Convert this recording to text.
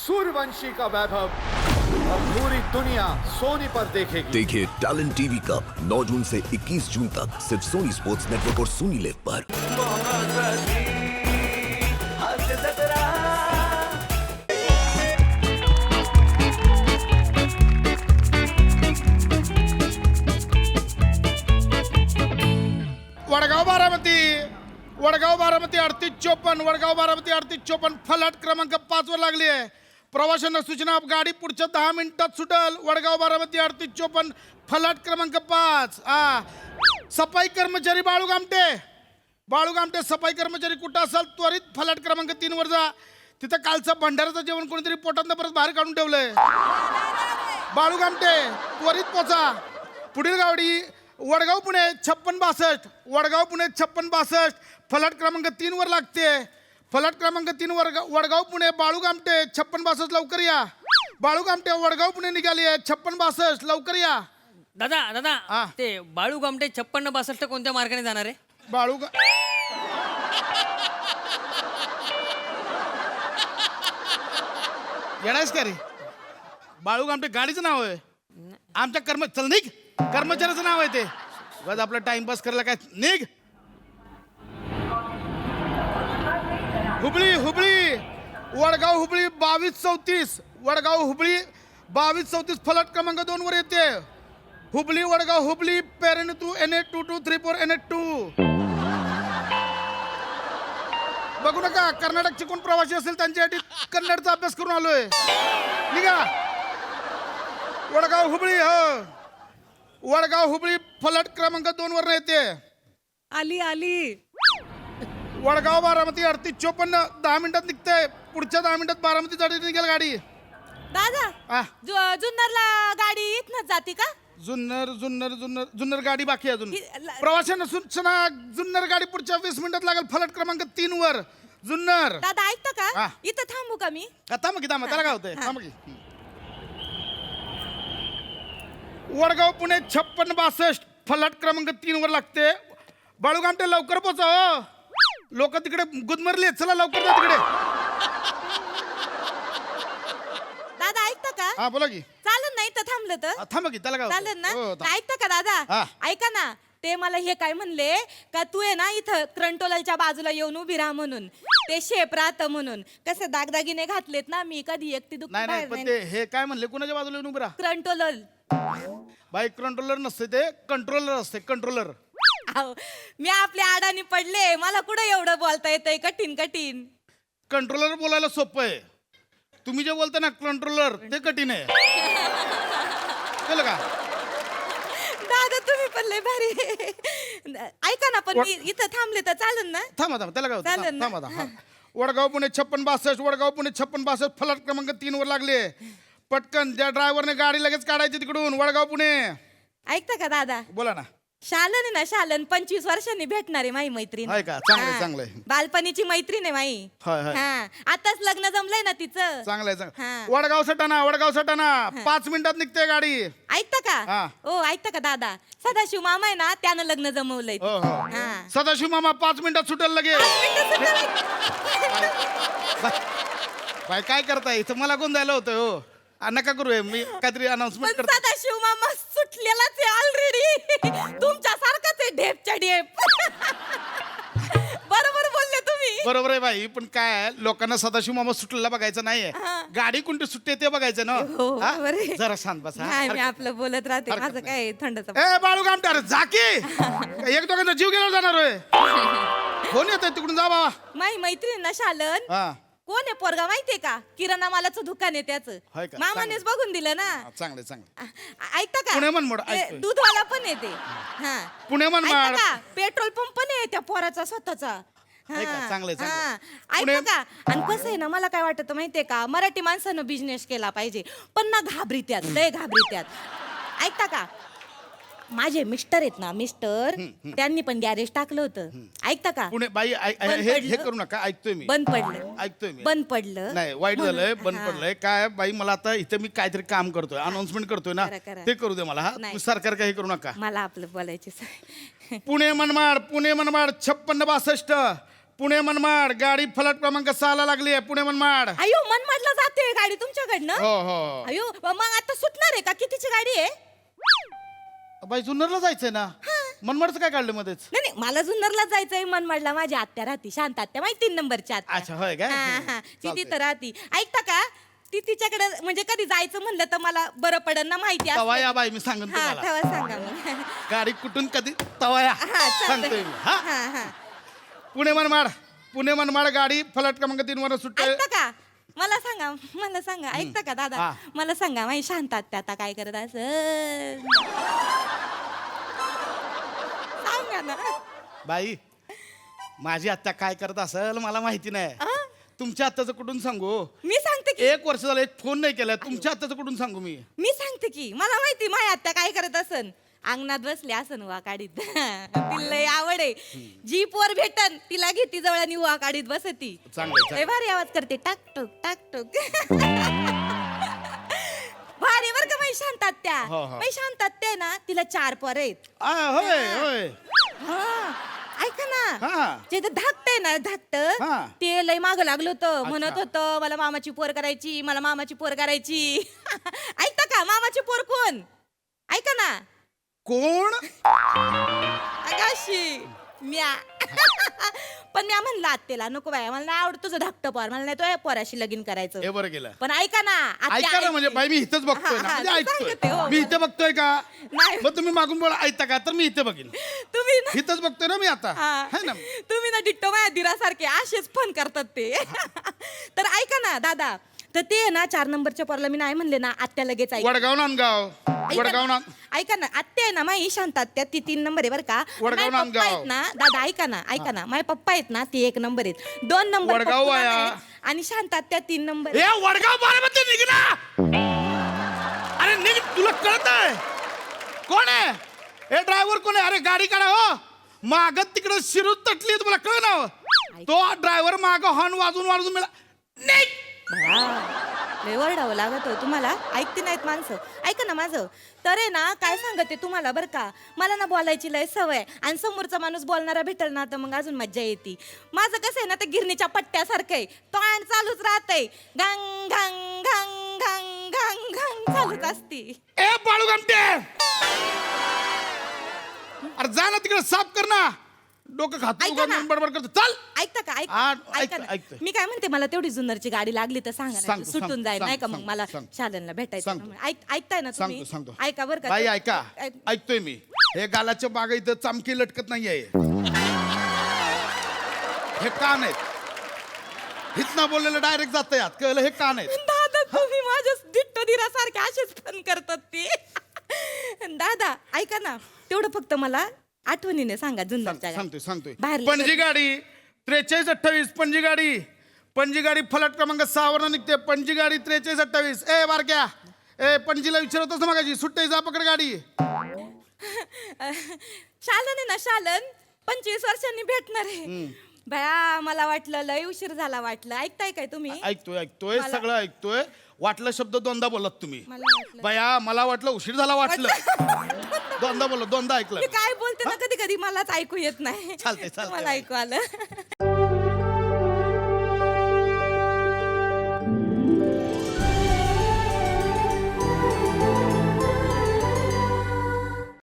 सूर्यवंशी का वैभव अब पूरी दुनिया सोनी पर देखेगी। देखिए टैलेंट टीवी कप 9 जून से 21 जून तक सिर्फ सोनी स्पोर्ट्स नेटवर्क और सोनी लिव पर। वडगाव बारामती 3854 वडगाव बारामती 3854 फलाट क्रमांक 5 वर लागली आहे. प्रवाशांना सूचना, गाडी पुढच्या 10 मिनिटात सुटल. वडगाव बारामती 3854 फलाट क्रमांक 5. सफाई कर्मचारी बाळू गामटे सफाई कर्मचारी कुठं असाल त्वरित फलाट क्रमांक 3 वर जा. तिथं कालचं भंडाराचं जेवण कोणीतरी पोटातनं परत बाहेर काढून ठेवलंय. बाळू गामटे त्वरित पोचा. पुढील गाडी वडगाव पुणे 5662 वडगाव पुणे 5662 फलाट क्रमांक 3 वर लागते. फलाट क्रमांक 3 वर वडगाव पुणे बाळू गामटे 5662 लवकर या. बाळू गामटे वडगाव पुणे निघाली आहे 5662 लवकर या. दादा ते बाळू गामटे 5662 कोणत्या मार्गाने जाणार आहे? बाळू येणारच का रे? बाळू गामटे गाडीचं नाव आहे. आमच्या कर्मचाऱ्याचं नाव आहे ते. बस आपलं टाइमपास करायला काय निघ. हुबळी वडगाव हुबळी 2234 वडगाव हुबळी 2234 फलाट क्रमांक 2 वर येते. Hubli Vadgaon Hubli Peren to NH2234 NH2. बघू नका, कर्नाटकचे कोण प्रवासी असेल त्यांच्यासाठी कन्नडचा अभ्यास करून आलोय. निघा. वडगाव हुबळी वडगाव हुबळी फलाट क्रमांक 2 वर येते. आली वडगाव बारामती 3854 10 मिनिटात निघते. पुढच्या 10 मिनिटात बारामती साठी निघेल गाडी. दादा जुन्नरला गाडी इथनच जाते का? जुन्नर गाडी बाकी आहे अजून. प्रवाशांना सूचना, जुन्नर गाडी पुढच्या 20 मिनिटात लागेल फलाट क्रमांक 3 वर. जुन्नर. दादा ऐकता का? इथं थांबू का मी? थांब की त्याला काय होतंय. थांब की. वडगाव पुणे 5662 फलाट क्रमांक 3 वर लागते. बाळू गामटे लवकर पोचा. लोक तिकडे गुदमरले, चला लवकर जा तिकडे. दादा ऐकता का? हा बोला की. चालन नाही तर थांबलं तर थांब की त्याला काय चालन ना? होतंय. ऐकता का दादा? ऐका ना, ते मला हे काय म्हणले का तू आहे ना इथं क्रंटोलच्या बाजूला येऊन उभी राहा म्हणून. ते शेप राहतं म्हणून. कसं दागदागिने घातलेत ना मी, कधी एकटी नाही पण ते हे काय म्हणले, कुणाच्या बाजूला येऊन उभं राहा? क्रंटोलल. बाई कंट्रोलर नसते ते, कंट्रोलर असते. कंट्रोलर. मी आपल्या आडानी पडले, मला कुठं एवढं बोलता येतंय कठीण. कंट्रोलर बोलायला सोपं आहे. तुम्ही जे बोलता ना कंट्रोलर, ते कठीण आहे. कळलं का? दादा तुम्ही पण लय भारी. ऐका ना, पण मी इथं थांबले तर चालन ना? थांबा त्याला काय होतं? चालेल ना? थांबा. वडगाव पुणे 5662 वडगाव पुणे 5662 फलाट क्रमांक 3 वर लागले. पटकन ज्या ड्रायव्हरने गाडी लगेच काढायची तिकडून. वडगाव पुणे. ऐकता का दादा? बोला ना. शालन आहे ना, शालन 25 वर्षांनी भेटणार आहे माई मैत्रीण. आहे का? चांगलंय. बालपणीची मैत्रीण आहे माई. होय. आताच लग्न जमलंय ना तिचं. चांगलंय. वडगाव सटाणा 5 मिनिटात निघते गाडी. ऐकता का? ओ ऐकता का दादा? सदाशिव मामा आहे ना, त्यानं लग्न जमवलंय. सदाशिव मामा 5 मिनिटात सुटेल लगे. बाय काय करताय इथं? मला कोण द्यायला होतं? हो नका करू. मी काहीतरी अनाउन्समेंट करतो. सदाशिव मामा सुटलेलाच आहे ऑलरेडी. तुमच्या सारखाच आहे, ढेपच्या ढेप. बरोबर बोलले तुम्ही. बरोबर आहे बाई, पण काय लोकांना सदाशिव मामा सुटलेला बघायचं नाहीये. गाडी कोणती सुटते ते बघायचं ना. जरा शांत बस. मी आपलं बोलत राहते. माझं काय थंडच. ए बाळू गामटे जाकी. एक दोघांचा जीव गेला जाणार होय. कोण येतोय तिकडून? जा बाबा. माई मैत्रीण ना शालन. कोण आहे पोरगा माहितीये का? किराणा मालाचं दुकान आहे त्याचं. मामानेच बघून दिलं ना. चांगलं. ऐकता का? पुणे मनमोड दूधवाला पण येते. पुणे मनमाड. पेट्रोल पंप पण आहे त्या पोराचा स्वतःचा. चांगलंय. ऐका का? आणि कसं आहे ना, मला काय वाटतं माहितीये का, मराठी माणसानं बिझनेस केला पाहिजे. पण ना घाबरीत्यात, लय घाबरीत्यात. ऐकता का? माझे मिस्टर आहेत ना, त्यांनी पण गॅरेज टाकलं होतं. ऐकता का? पुणे बाई हे करू नका. ऐकतोय मी. बंद पडलं. नाही वाईट झालंय. बंद पडलंय. काय बाई, मला आता इथे मी काहीतरी काम करतोय, अनाउन्समेंट करतोय ना, ते करू दे मला. सरकार काही करू नका. मला आपलं बोलायचे. पुणे मनमाड 5662 पुणे मनमाड गाडी फलट क्रमांक 6 लागली आहे. पुणे मनमाड. अयो मनमाडला जाते गाडी तुमच्याकडनं. हो हो. अयो मग आता सुटणार आहे का? कितीची गाडी आहे? बाई जुन्नरला जायचंय ना. मनमाडचं काय काढलं मध्येच? नाही नाही, मला जुन्नरला जायचंय. मनमाडला माझी आत्या राहती, शांत आत्या, माहिती 3 नंबरच्या आत्या. अच्छा, होय काय? हा, ती चालतंय. तिथं राहती. ऐकता का, ती तिच्याकडे म्हणजे कधी जायचं म्हणलं तर मला बरं पडन ना, माहिती असतं. तवा या बाई, मी सांगन हा तुम्हाला. तेव्हा सांगा मग. गाडी कुठून कधी तवा या. हा, सांगतोय चालतंय. मी. हा? हा, हा. पुणे मनमाड. पुणे मनमाड गाडी फलट क्रमांक 3 वर सुट्टे. ऐकता का, मला सांगा ऐकता का दादा, हा. मला सांगा माझी शांत आत्या आता काय करत असं सांगा ना. बाई, माझी आत्या काय करत असेल मला माहिती नाही. आ? तुमच्या आत्याचं कुठून सांगू? मी सांगते की 1 वर्ष झालं एक फोन नाही केलाय. तुमच्या आत्याचं कुठून सांगू मी? मी सांगते की मला माहिती माझी आत्या काय करत असन. अंगणात बसले असन वा काढीत. तिला लय आवड आहे. जीपवर भेटन तिला घेती जवळ आणि वा काढीत बसती. चांगलंय, लय भारी आवाज करते, टाक टुक टाक टुक. भारी बर का माझी शांत आत्या. हो, हो. माझी शांत आत्या आहे ना, तिला 4 पोरं आहेत. होय होय. हा, ऐका ना, हा. जे ते धाकट आहे ना, धाकट हा. ते लय माग लागलं होतं. म्हणत होतं मला मामाची पोर करायची, मला मामाची पोर करायची. ऐकता का, मामाची पोर कोण? ऐका ना. कोण? अगाशी म्या. पण म्या म्हणलं आत्तेला नको बाय, मला नाही आवडत तुझं धाकटं पोर, मला नाही तो पोराशी लगीन करायचं. हे बरं केलं. पण ऐका ना, आत्या ऐका ना, म्हणजे ऐकते. बाई मी इथंच बघतोय ना, हा, म्हणजे हा, ऐकतोय. सांगते, हो. मी इथे बघतोय का? नाही. मग तुम्ही मागून बोला ऐकता का, तर मी इथे बघीन. तुम्ही ना, इथंच बघतोय ना मी आता. हा. है ना? तुम्ही ना डिट्टो माझ्या दिरासारखे असेच फोन करतात ते. तर ऐका ना दादा, तर ते आहे ना 4 नंबरच्या पोरला मी नाही म्हणले ना, आत्या लगेच ऐक. वडगाव नांदगाव. वडगाव नांद. ऐका ना, आत्या आहे ना माझी शांत आत्या, ती 3 नंबर आहे बरं का. वडगाव माझे पप्पा नांदगाव. आहेत ना दादा, ऐका ना माझे पप्पा आहेत ना, ते 1 नंबर आहेत. 2 नंबर वडगाव पप्पू वाया. नाना आहेत, आणि शांत आत्या 3 नंबर. ए वडगाव बारामती निघ ना. अरे निघ, तुला कळत आहे कोण आहे? ए ड्रायव्हर कोण आहे? अरे गाडी काढा हो. मागत तिकडे शिरूत तटली, तुम्हाला कळ ना हो? तो ड्रायव्हर माग हॉर्न वाजून वाजून मला निघ. लय ओरडावं लागत होय तुम्हाला, ऐकते नाहीत माणसं. ऐका ना माझं, तर आहे ना काय सांगते तुम्हाला बरं का, मला ना बोलायची लय सवय, आणि समोरचा माणूस बोलणारा भेटल ना तर मग अजून मज्जा येते. माझं कसं आहे ना, ते गिरणीच्या पट्ट्यासारखं आहे, तोंड चालूच राहतंय, घांग घांग घांग घांग घांग घांग चालूच असती. ए बाळू गमटे, अरे जा ना तिकडे साफ कर ना. डोकं खातो ऐका ना. बडबड करतो. चल. ऐकता का, हा, ऐका ना. ऐकतोय. मी काय म्हणते, मला तेवढी जुन्नरची गाडी लागली तर सांगा ना, सांगतो, सुटून जाईल नाही का, मग सांगतो, मला सांगतो. शालनला भेटायचं सांगतो. ना. ऐकताय ना तुम्ही? सांगतो. ऐका बरं का. बाई ऐका, ऐक- ऐकतोय मी. हे गालाच्या माग इथं चामकी लटकत नाहीये. हे कान आहेत. हिथनं बोललेलं डायरेक्ट जात यात, कळलं? हे कान आहेत. दादा तुम्ही माझ्या दिट्टो दिरासारखे असेच फोन करतात ते. दादा ऐका ना, तेवढं फक्त मला आठवणीने सांगा जुन्नरच्या सांगतोय. बाहेर पणजी गाडी 4328. पणजी गाडी फलट क्रमांक 6 वर निघते. पणजी गाडी 4328. ए बारक्या, ए पणजीला विचारतोस ना मगाशी, सुट्टे जा पकड गाडी. शालन आहे ना, शालन 25 वर्षांनी भेटणार आहे. बया मला वाटलं लय उशीर झाला वाटलं. ऐकताय काय तुम्ही? ऐकतोय सगळं ऐकतोय. वाटलं शब्द दोनदा बोलत तुम्ही. मला वाटलं. बया मला वाटलं उशीर झाला वाटलं. दोनदा बोललो, दोनदा ऐकलं. मी काय बोलते ना, कधी कधी मलाच ऐकू येत नाही. चालतंय. मला ऐकू आलं.